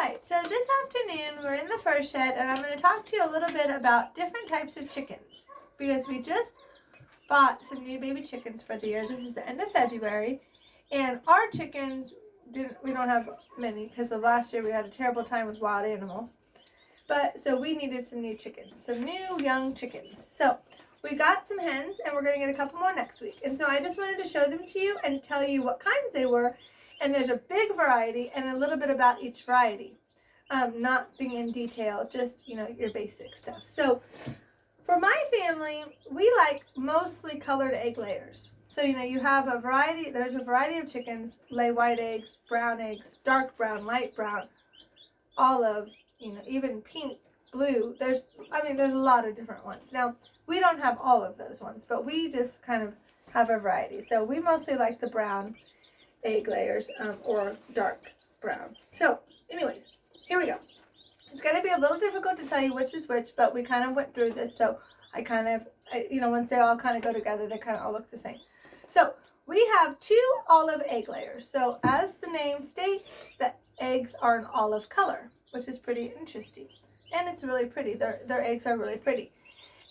Alright, so this afternoon we're in the fur shed and I'm going to talk to you a little bit about different types of chickens because we just bought some new baby chickens for the year. This is the end of February and our chickens, we don't have many because of last year we had a terrible time with wild animals. But so we needed some new chickens, some new young chickens. So we got some hens and we're going to get a couple more next week. And so I just wanted to show them to you and tell you what kinds they were. And there's a big variety and a little bit about each variety. Nothing in detail, just, your basic stuff. So for my family, we like mostly colored egg layers. So, you have a variety, there's a variety of chickens, lay white eggs, dark brown, light brown, olive, even pink, blue. There's a lot of different ones. Now, we don't have all of those ones, but we just kind of have a variety. So we mostly like the brown egg layers or dark brown. So anyways, here we go. It's going to be a little difficult to tell you which is which, but we kind of went through this. So once they all kind of go together, they kind of all look the same. So we have 2 olive egg layers. So as the name states, the eggs are an olive color, which is pretty interesting. And it's really pretty. Their eggs are really pretty.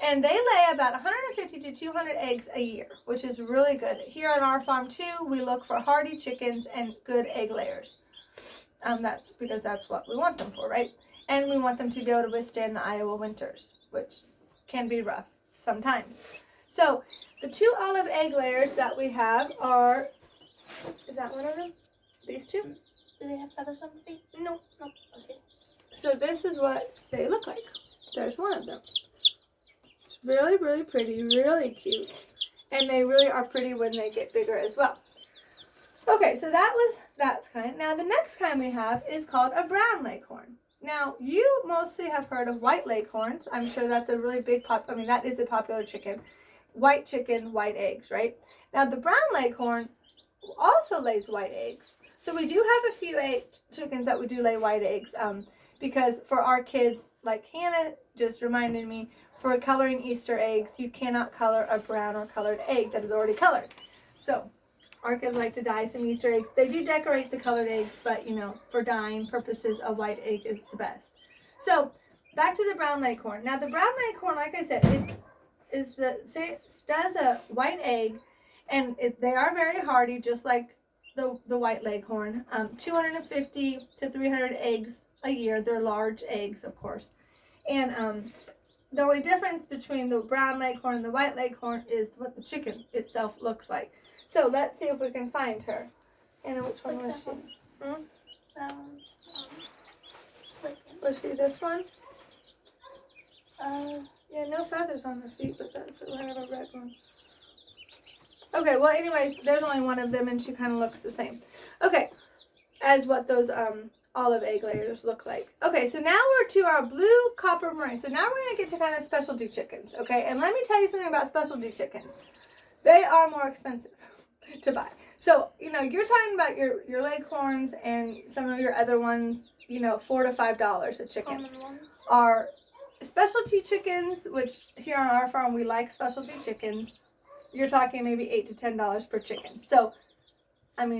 And they lay about 150 to 200 eggs a year, which is really good. Here on our farm, too, we look for hardy chickens and good egg layers. That's because that's what we want them for, right? And we want them to be able to withstand the Iowa winters, which can be rough sometimes. So the 2 olive egg layers that we have are, is that one of them? These 2? Do they have feathers on the feet? No. Okay. So this is what they look like. There's one of them. Really, really pretty, really cute. And they really are pretty when they get bigger as well. Okay, so that's kind. Now the next kind we have is called a brown leghorn. Now you mostly have heard of white leghorns. I'm sure that's a really big that is a popular chicken. White chicken, white eggs, right? Now the brown leghorn also lays white eggs. So we do have a few chickens that we do lay white eggs because for our kids, like Hannah just reminded me, for coloring Easter eggs, you cannot color a brown or colored egg that is already colored. So our kids like to dye some Easter eggs. They do decorate the colored eggs, but for dyeing purposes, a white egg is the best. So back to the brown leghorn. Now the brown leghorn, like I said, it does a white egg, and they are very hardy, just like the white leghorn. 250 to 300 eggs a year. They're large eggs, of course. And the only difference between the brown leghorn and the white leghorn is what the chicken itself looks like. So let's see if we can find her. Anna, which one was she? That Was she this one? Yeah, no feathers on her feet, but that's a red one. Okay, well, anyways, there's only one of them, and she kind of looks the same. Okay, as what those olive egg layers look like. Okay, so now we're to our blue copper marine. So now we're going to get to kind of specialty chickens, okay? And let me tell you something about specialty chickens. They are more expensive to buy. So, you're talking about your leghorns and some of your other ones, $4 to $5 a chicken. Common ones. Are specialty chickens, which here on our farm we like specialty chickens. You're talking maybe $8 to $10 per chicken. So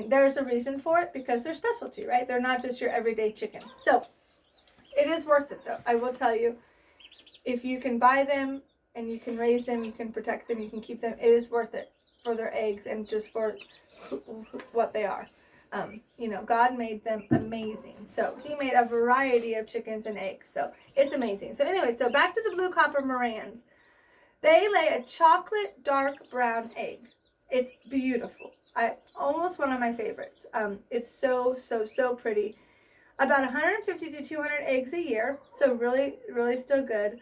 there's a reason for it because they're specialty, right? They're not just your everyday chicken. So it is worth it, though. I will tell you, if you can buy them and you can raise them, you can protect them, you can keep them, it is worth it for their eggs and just for what they are. God made them amazing. So he made a variety of chickens and eggs. So it's amazing. So anyway, so back to the blue copper Morans. They lay a chocolate dark brown egg. It's beautiful. Almost one of my favorites. It's so pretty. About 150 to 200 eggs a year. So really, really still good.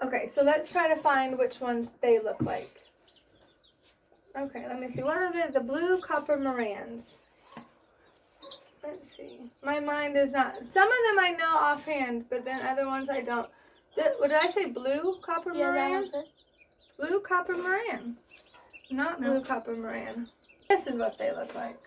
Okay, so let's try to find which ones they look like. Okay, let me see. What are the blue copper Morans? Let's see. My mind is not. Some of them I know offhand, but then other ones I don't. What did I say? Blue copper Moran? Yeah, that's it. Blue copper Moran. Not blue copper Moran. This is what they look like.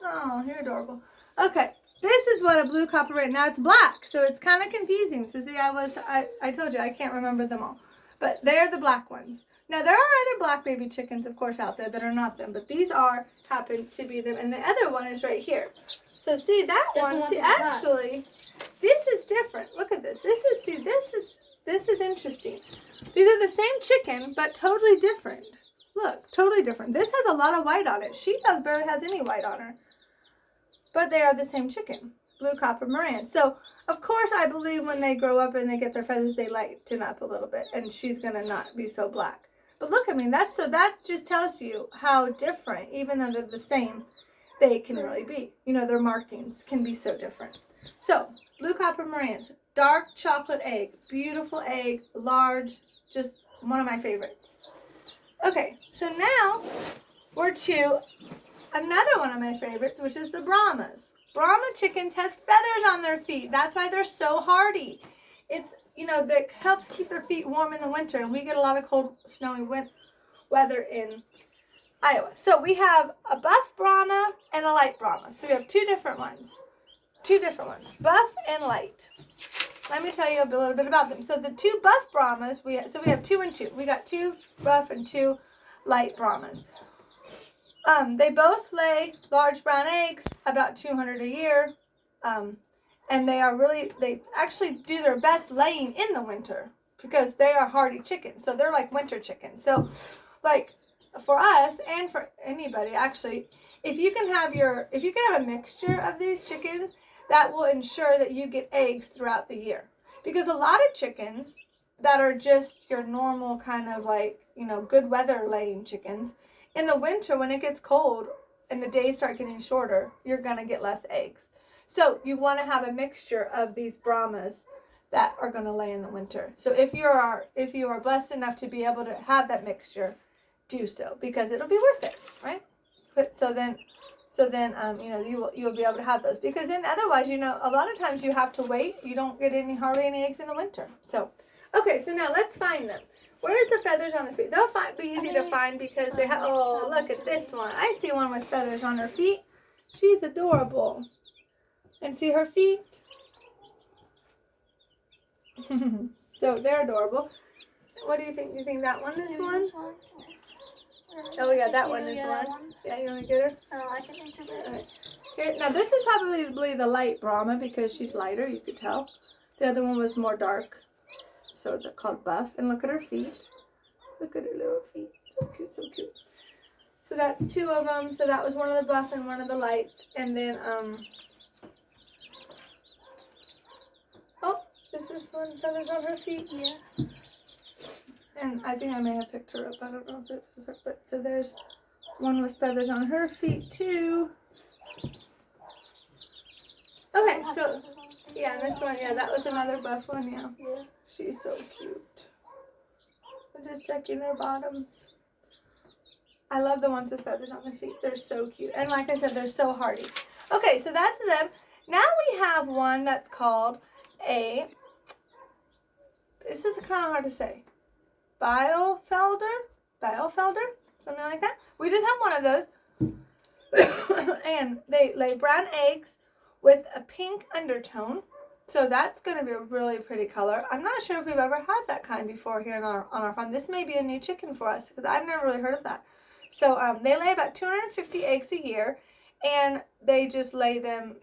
Oh, you're adorable. Okay, this is what a blue copper Moran. Now it's black, so it's kind of confusing. So see, I told you I can't remember them all, but they're the black ones. Now there are other black baby chickens, of course, out there that are not them, but these are happen to be them. And the other one is right here. So see that This one, one's see in the pot. actually, this is different. Look at this. This is interesting. These are the same chicken, but totally different. Look, totally different. This has a lot of white on it. She barely has any white on her. But they are the same chicken, blue copper Moran. So, of course, I believe when they grow up and they get their feathers, they lighten up a little bit, and she's going to not be so black. But look, I mean, that just tells you how different, even though they're the same, they can really be. You know, their markings can be so different. So, blue copper Morans, dark chocolate egg, beautiful egg, large, just one of my favorites. Okay, so now we're to another one of my favorites, which is the Brahmas. Brahma chickens has feathers on their feet. That's why they're so hardy. It's, you know, that helps keep their feet warm in the winter. And we get a lot of cold, snowy weather in Iowa. So we have a buff Brahma and a light Brahma. So we have two different ones. Buff and light. Let me tell you a little bit about them. So the two buff Brahmas, we have 2 and 2. We got 2 buff and 2 light Brahmas. They both lay large brown eggs, about 200 a year, and they actually do their best laying in the winter because they are hardy chickens. So they're like winter chickens. So, like for us and for anybody, actually, if you can have a mixture of these chickens, that will ensure that you get eggs throughout the year. Because a lot of chickens that are just your normal kind of like, you know, good weather laying chickens, in the winter, when it gets cold and the days start getting shorter, you're going to get less eggs. So you want to have a mixture of these Brahmas that are going to lay in the winter. So if you are blessed enough to be able to have that mixture, do so because it'll be worth it, right? So then you know, you'll be able to have those because then otherwise, you know, a lot of times you have to wait. You don't get hardly any eggs in the winter. So, okay, so now let's find them. Where's the feathers on the feet? They'll be easy to find because they have, oh, look at this one. I see one with feathers on her feet. She's adorable. And see her feet? So they're adorable. What do you think? Do you think that one is one? Oh, yeah, that one is one. Yeah, you want to get her? Oh, I can enter it. Right. Here, now, this is probably the light Brahma because she's lighter, you could tell. The other one was more dark. So they're called buff. And look at her feet. Look at her little feet. So cute, so cute. So that's 2 of them. So that was one of the buff and one of the lights. And then, oh, this is one feathers on her feet. Yeah. And I think I may have picked her up. I don't know if it was her. But so there's one with feathers on her feet, too. Okay, so, yeah, this one, yeah, that was another buff one, yeah. Yeah. She's so cute. I'm just checking their bottoms. I love the ones with feathers on their feet. They're so cute. And like I said, they're so hardy. Okay, so that's them. Now we have one that's called this is kind of hard to say. Bielfelder, something like that. We just have one of those. And they lay brown eggs with a pink undertone. So that's going to be a really pretty color. I'm not sure if we've ever had that kind before here on our farm. This may be a new chicken for us because I've never really heard of that. So they lay about 250 eggs a year, and they just lay them,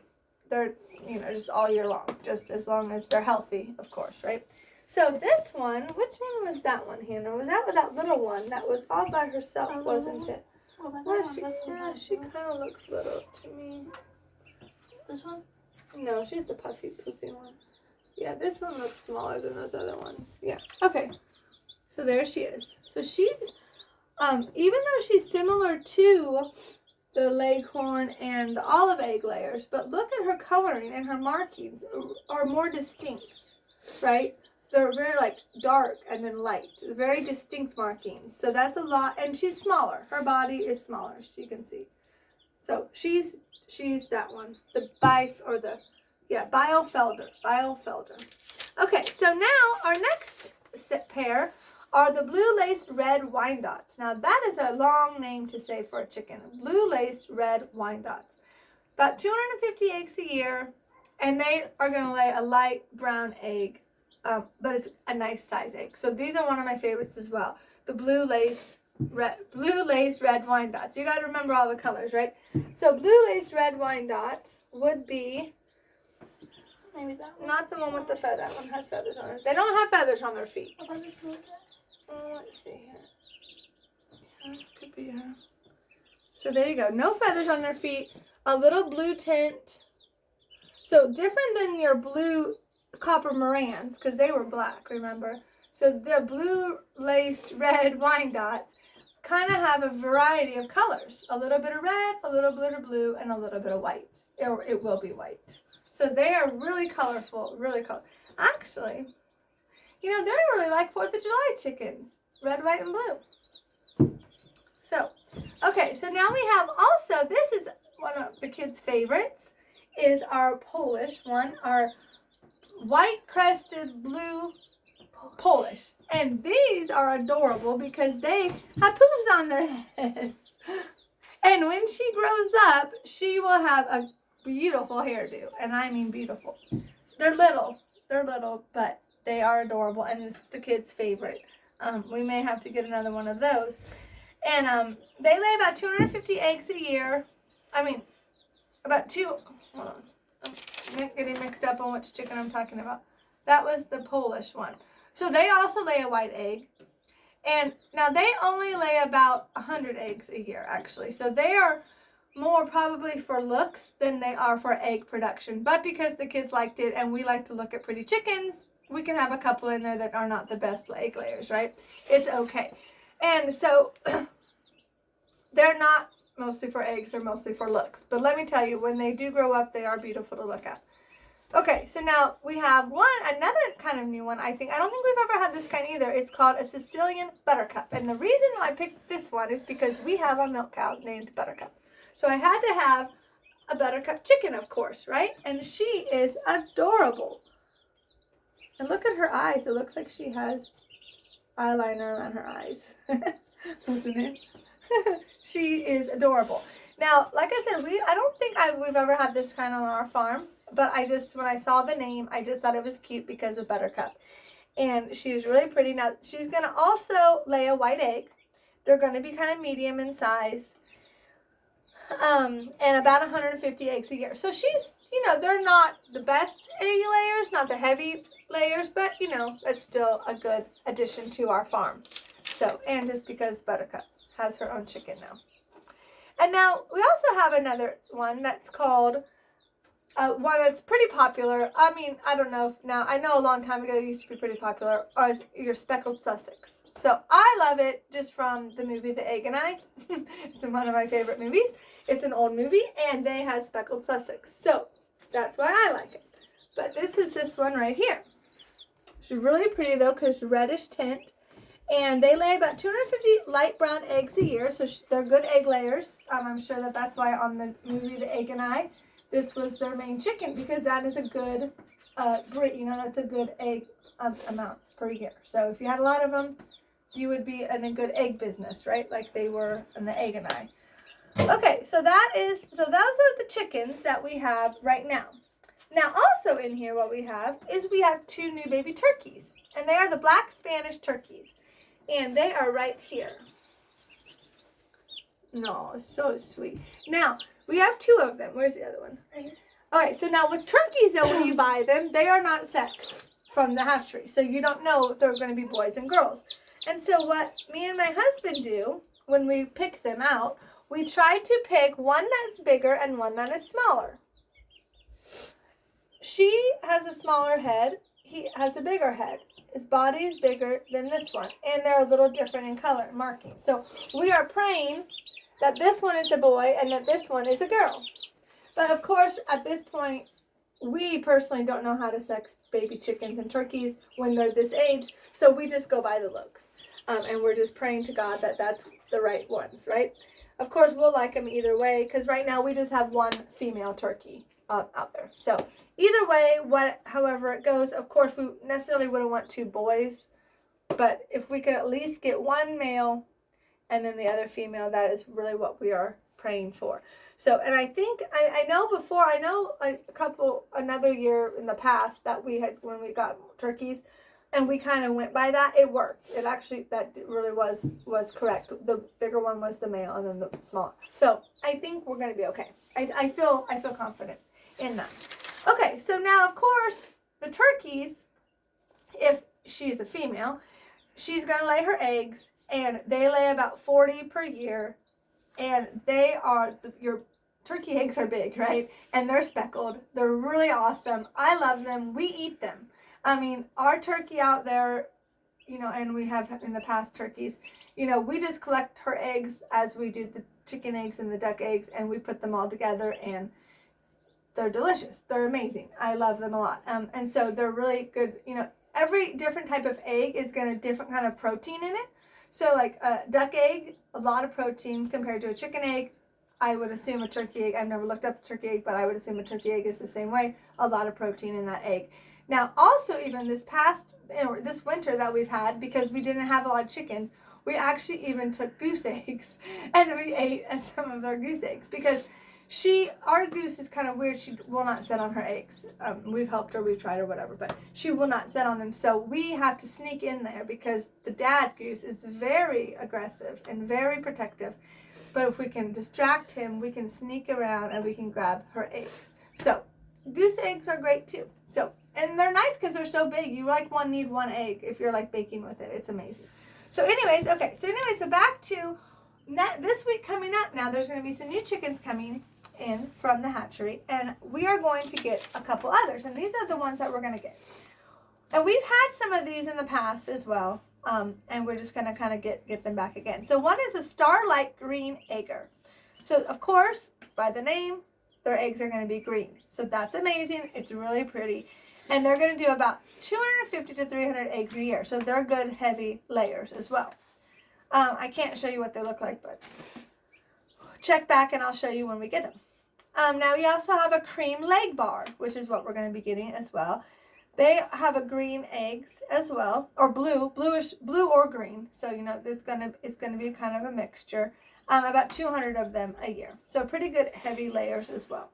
they're, you know, just all year long, just as long as they're healthy, of course, right? So this one, which one was that one, Hannah? Was that little one that was all by herself, wasn't it? Yeah, she kind of looks little to me. This one? No, she's the puffy, poopy one. Yeah, this one looks smaller than those other ones. Yeah. Okay. So there she is. So she's, even though she's similar to the leghorn and the olive egg layers, but look at her coloring and her markings are more distinct, right? They're very like dark and then light, very distinct markings. So that's a lot, and she's smaller. Her body is smaller, so you can see. So she's that one, the Bielfelder. Okay, so now our next pair are the blue-laced red Wyandottes. Now that is a long name to say for a chicken. Blue-laced red Wyandottes. About 250 eggs a year, and they are going to lay a light brown egg, but it's a nice size egg. So these are one of my favorites as well. The blue-laced blue lace red wine dots. You got to remember all the colors, right? So blue lace red wine dots would be Maybe that one. not the one with the feather. That one has feathers on it. They don't have feathers on their feet. What about this one? Let's see here. Yeah, could be her. So there you go. No feathers on their feet. A little blue tint. So different than your blue copper Morans, because they were black, remember? So the blue laced red wine dots kind of have a variety of colors. A little bit of red, a little bit of blue, and a little bit of white. Or it will be white. So they are really colorful, really colorful. Actually, you know, they're really like 4th of July chickens. Red, white, and blue. So, okay, so now we have also, this is one of the kids' favorites, is our Polish one, our white-crested blue Polish. And these are adorable because they have poofs on their heads. And when she grows up, she will have a beautiful hairdo. And I mean beautiful. They're little, but they are adorable, and it's the kids' favorite. We may have to get another one of those. And they lay about 250 eggs a year. I mean, hold on. I'm getting mixed up on which chicken I'm talking about. That was the Polish one. So they also lay a white egg. And now they only lay about 100 eggs a year, actually. So they are more probably for looks than they are for egg production. But because the kids liked it and we like to look at pretty chickens, we can have a couple in there that are not the best egg layers, right? It's okay. And so they're not mostly for eggs, they're mostly for looks. But let me tell you, when they do grow up, they are beautiful to look at. Okay, so now we have another kind of new one, I think. I don't think we've ever had this kind either. It's called a Sicilian Buttercup. And the reason I picked this one is because we have a milk cow named Buttercup. So I had to have a Buttercup chicken, of course, right? And she is adorable. And look at her eyes. It looks like she has eyeliner around her eyes. Doesn't it? She is adorable. Now, like I said, I don't think we've ever had this kind on our farm. But when I saw the name, I just thought it was cute because of Buttercup. And she was really pretty. Now, she's going to also lay a white egg. They're going to be kind of medium in size. And about 150 eggs a year. So she's, they're not the best egg layers, not the heavy layers, but, that's still a good addition to our farm. So, and just because Buttercup has her own chicken now. And now, we also have another one that's called... one that's pretty popular. I mean, I don't know if now, I know a long time ago it used to be pretty popular, is your speckled Sussex. So I love it just from the movie The Egg and I. It's one of my favorite movies. It's an old movie, and they had speckled Sussex. So that's why I like it. But this is this one right here. She's really pretty, though, because reddish tint. And they lay about 250 light brown eggs a year, so they're good egg layers. I'm sure that's why on the movie The Egg and I, this was their main chicken, because that is a good, that's a good egg amount per year. So if you had a lot of them, you would be in a good egg business, right? Like they were in The Egg and I. Okay, so those are the chickens that we have right now. Now also in here what we have is we have 2 new baby turkeys. And they are the black Spanish turkeys. And they are right here. No, so sweet. Now, we have 2 of them. Where's the other one? Right here. All right, so now with turkeys, though, when you buy them, they are not sexed from the hatchery. So you don't know if they're going to be boys and girls. And so what me and my husband do when we pick them out, we try to pick one that's bigger and one that is smaller. She has a smaller head. He has a bigger head. His body is bigger than this one. And they're a little different in color and marking. So we are praying that this one is a boy and that this one is a girl. But of course, at this point, we personally don't know how to sex baby chickens and turkeys when they're this age. So we just go by the looks. And we're just praying to God that that's the right ones, right? Of course, we'll like them either way. Because right now, we just have one female turkey out there. So either way, however it goes, of course, we necessarily wouldn't want 2 boys. But if we could at least get one male and then the other female, that is really what we are praying for. So, and I think, I know another year in the past that we had, when we got turkeys, and we kind of went by that. It worked. It actually, that really was correct. The bigger one was the male, and then the small. So I think we're going to be okay. I feel confident in that. Okay, so now of course the turkeys, if she's a female, she's going to lay her eggs, and they lay about 40 per year, and they are your turkey eggs are big, right? And they're speckled. They're really awesome. I love them. We eat them. I mean, our turkey out there, you know, and we have in the past turkeys, you know, we just collect her eggs as we do the chicken eggs and the duck eggs, and we put them all together, and they're delicious. They're amazing. I love them a lot. And so they're really good. You know, every different type of egg is got a different kind of protein in it. So like a duck egg, a lot of protein compared to a chicken egg. I would assume a turkey egg, I've never looked up a turkey egg, but I would assume a turkey egg is the same way. A lot of protein in that egg. Now, also even this winter that we've had, because we didn't have a lot of chickens, we actually even took goose eggs, and we ate some of our goose eggs, because our goose is kind of weird. She will not sit on her eggs. We've helped her, we've tried her, whatever, but she will not sit on them. So we have to sneak in there because the dad goose is very aggressive and very protective. But if we can distract him, we can sneak around and we can grab her eggs. So goose eggs are great too. So, and they're nice because they're so big. You need one egg if you're like baking with it. It's amazing. So anyways, okay. So back to this week coming up now, there's going to be some new chickens coming in from the hatchery, and we are going to get a couple others, and these are the ones that we're going to get. And we've had some of these in the past as well. And we're just going to kind of get them back again. So one is a starlight green egger. So, of course, by the name, their eggs are going to be green. So that's amazing. It's really pretty. And they're going to do about 250 to 300 eggs a year. So they're good, heavy layers as well. I can't show you what they look like, but check back and I'll show you when we get them. Now we also have a cream leg bar, which is what we're going to be getting as well. They have a green eggs as well, or blue or green. So, you know, it's gonna be kind of a mixture. About 200 of them a year. So pretty good heavy layers as well.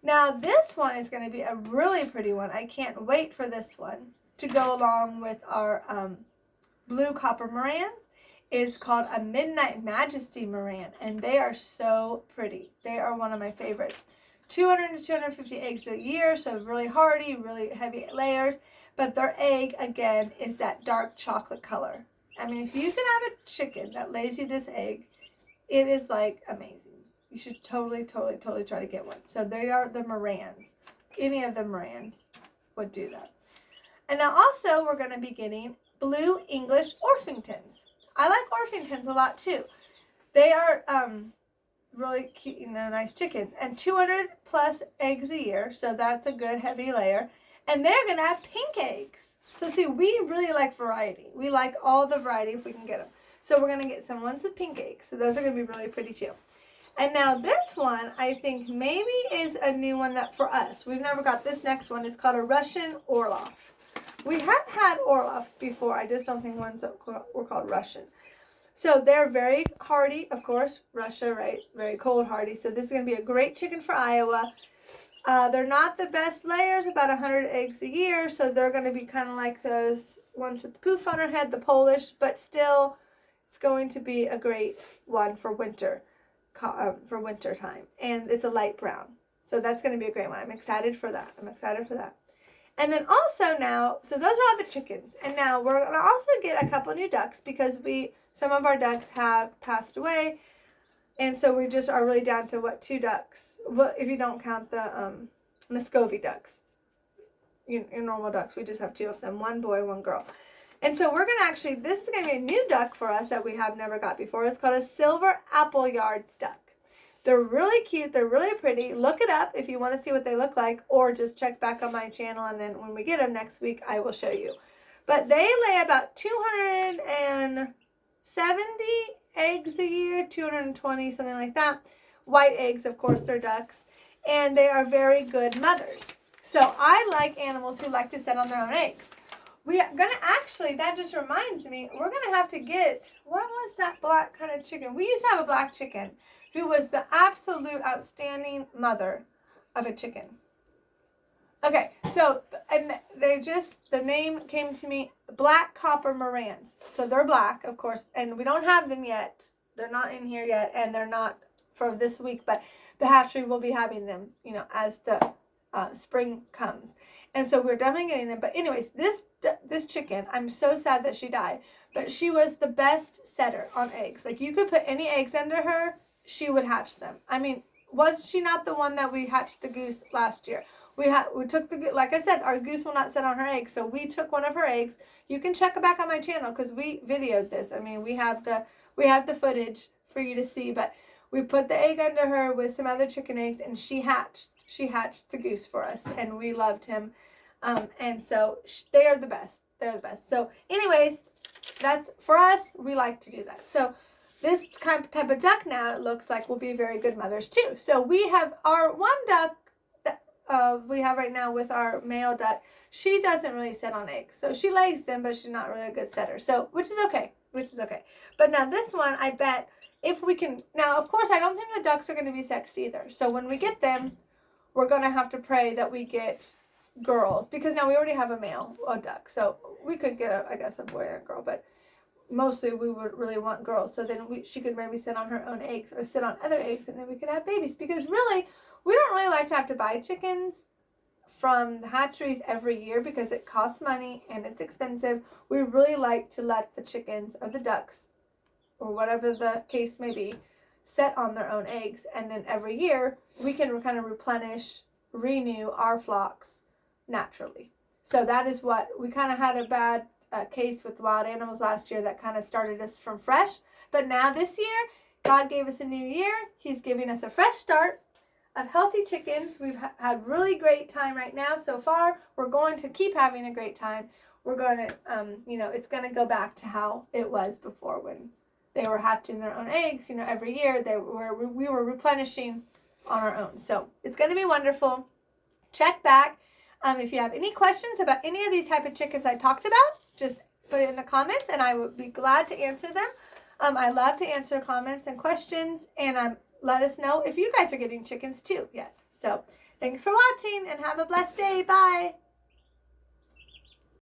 Now this one is going to be a really pretty one. I can't wait for this one to go along with our blue copper Morans. It's called a Midnight Majesty Moran, and they are so pretty. They are one of my favorites. 200 to 250 eggs a year, so really hardy, really heavy layers. But their egg, again, is that dark chocolate color. I mean, if you can have a chicken that lays you this egg, it is like amazing. You should totally try to get one. So they are the Morans. Any of the Morans would do that. And now also we're going to be getting blue English Orpingtons. I like Orpingtons a lot too. They are really cute, nice chickens, and 200 plus eggs a year, so that's a good heavy layer. And they're gonna have pink eggs. So see, we really like variety. We like all the variety if we can get them. So we're gonna get some ones with pink eggs. So those are gonna be really pretty too. And now this one, I think maybe is a new one that for us. We've never got this next one. It's called a Russian Orlov. We have had Orlovs before. I just don't think ones that were called Russian. So they're very hardy, of course, Russia, right? Very cold hardy. So this is going to be a great chicken for Iowa. They're not the best layers, about 100 eggs a year. So they're going to be kind of like those ones with the poof on their head, the Polish, but still it's going to be a great one for winter time. And it's a light brown. So that's going to be a great one. I'm excited for that. And then also now, so those are all the chickens. And now we're going to also get a couple new ducks because some of our ducks have passed away. And so we just are really down to 2 ducks. Well, if you don't count the Muscovy ducks. Your normal ducks. We just have 2 of them. 1 boy, 1 girl. And so we're going to this is going to be a new duck for us that we have never got before. It's called a silver appleyard duck. They're really cute. They're really pretty. Look it up if you want to see what they look like, or just check back on my channel, and then when we get them next week, I will show you. But they lay about 270 eggs a year, 220, something like that. White eggs, of course, they're ducks, and they are very good mothers. So I like animals who like to sit on their own eggs. We are going to that just reminds me, we're going to have to get, what was that black kind of chicken? We used to have a black chicken who was the absolute outstanding mother of a chicken. Okay, so and the name came to me, black copper Morans. So they're black, of course, and we don't have them yet. They're not in here yet, and they're not for this week, but the hatchery will be having them, as the spring comes. And so we're definitely getting them. But anyways, this chicken, I'm so sad that she died, but she was the best setter on eggs. Like, you could put any eggs under her, she would hatch them. I mean, was she not the one that we hatched the goose last year? We took like I said, our goose will not sit on her eggs, so we took one of her eggs. You can check it back on my channel because we videoed this. I mean, we have the footage for you to see, but we put the egg under her with some other chicken eggs, and she hatched the goose for us, and we loved him. And so they are the best. They're the best. So anyways, that's for us. We like to do that. So this type of duck now, it looks like, will be very good mothers too. So we have our one duck that we have right now with our male duck. She doesn't really sit on eggs. So she lays them, but she's not really a good setter. So, which is okay. But now this one, I bet if we can, now of course I don't think the ducks are going to be sexed either. So when we get them, we're going to have to pray that we get girls, because now we already have a male, a duck. So we could get a boy or a girl, but mostly we would really want girls. So then she could maybe sit on her own eggs or sit on other eggs, and then we could have babies. Because really, we don't really like to have to buy chickens from the hatcheries every year because it costs money and it's expensive. We really like to let the chickens or the ducks, or whatever the case may be, set on their own eggs, and then every year we can kind of renew our flocks naturally. So that is what we kind of had a bad case with wild animals last year that kind of started us from fresh. But now this year, God gave us a new year. He's giving us a fresh start of healthy chickens. We've had really great time right now so far. We're going to keep having a great time. We're going to, it's going to go back to how it was before when they were hatching their own eggs. Every year we were replenishing on our own. So it's going to be wonderful. Check back. If you have any questions about any of these type of chickens I talked about, just put it in the comments and I would be glad to answer them. I love to answer comments and questions, and let us know if you guys are getting chickens too yet. So thanks for watching and have a blessed day. Bye.